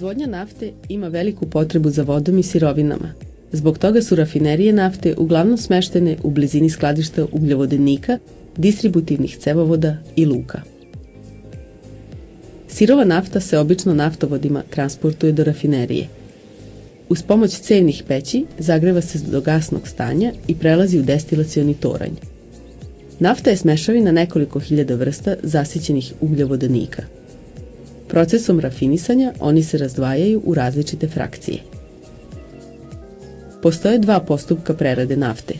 Proizvodnja nafte ima veliku potrebu za vodom i sirovinama. Zbog toga su rafinerije nafte uglavnom smeštene u blizini skladišta ugljovodenika, distributivnih cevovoda i luka. Sirova nafta se obično naftovodima transportuje do rafinerije. Uz pomoć cevnih peći zagreva se do gasnog stanja i prelazi u destilacioni toranj. Nafta je smešavina nekoliko hiljada vrsta zasićenih ugljovodenika. Procesom rafinisanja oni se razdvajaju u različite frakcije. Postoje dva postupka prerade nafte.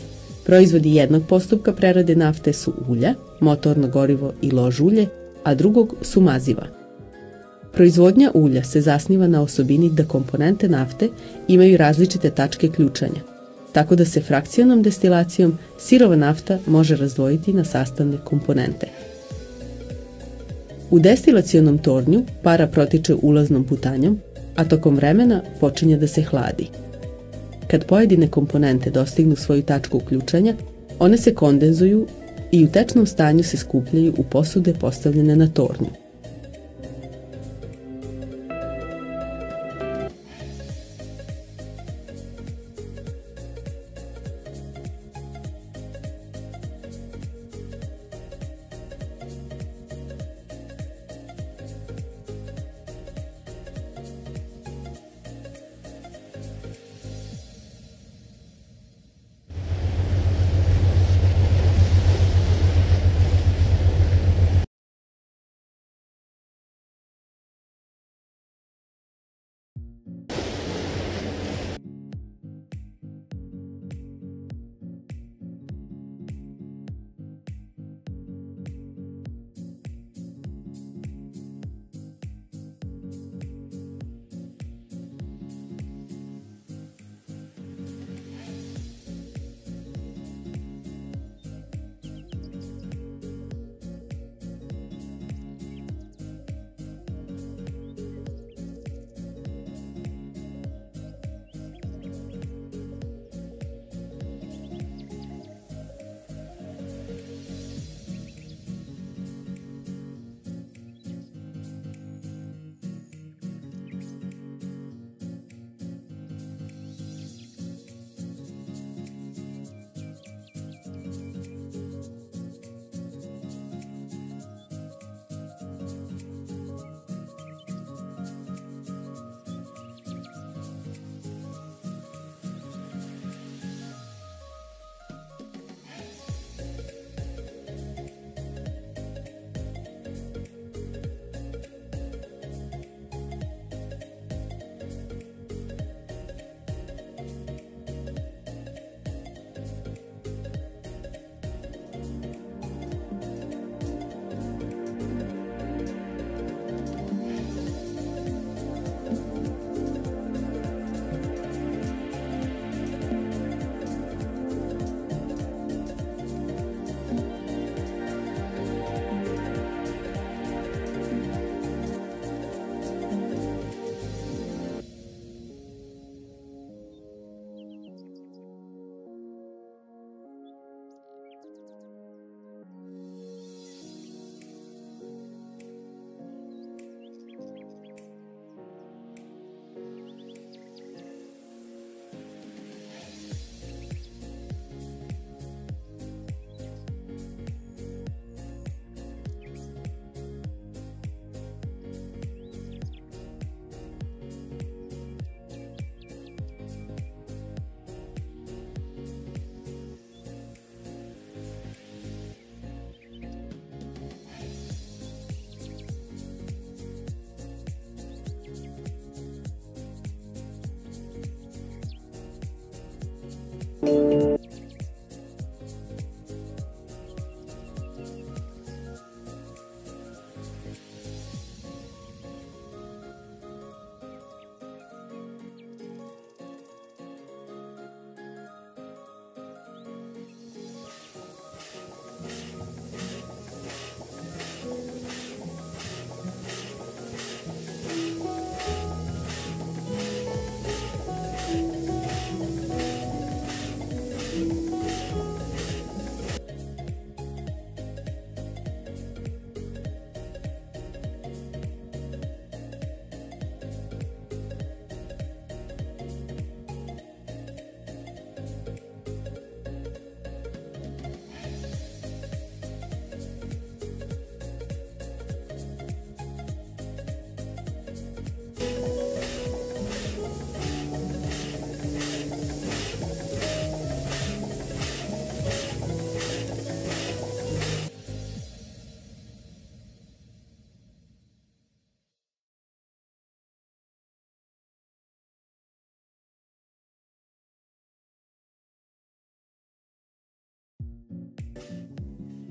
Proizvodi jednog postupka prerade nafte su ulja, motorno gorivo i lož ulje, a drugog su maziva. Proizvodnja ulja se zasniva na osobini da komponente nafte imaju različite tačke ključanja, tako da se frakcionom destilacijom sirova nafta može razdvojiti na sastavne komponente. U destilacionom tornju para protiče ulaznom putanjom, a tokom vremena počinje da se hladi. Kad pojedine komponente dostignu svoju tačku ključanja, one se kondenzuju i u tečnom stanju se skupljaju u posude postavljene na tornju.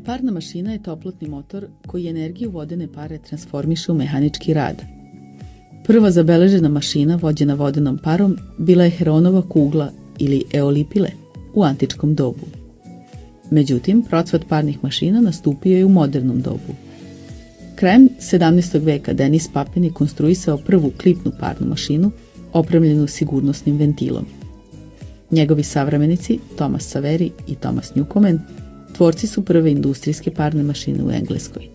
Parna mašina je toplotni motor koji energiju vodene pare transformiše u mehanički rad. Prva zabeležena mašina vođena vodenom parom bila je Heronova kugla ili eolipile u antičkom dobu. Međutim, procvat parnih mašina nastupio je u modernom dobu. Krajem 17. veka Denis Papin je konstruisao prvu klipnu parnu mašinu opremljenu sigurnosnim ventilom. Njegovi savremenici, Thomas Savery i Thomas Newcomen, tvorci su prve industrijske parne mašine u Engleskoj.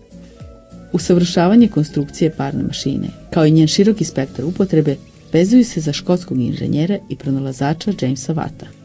Usavršavanje konstrukcije parne mašine, kao i njen široki spektar upotrebe, vezuju se za škotskog inženjera i pronalazača Jamesa Watta.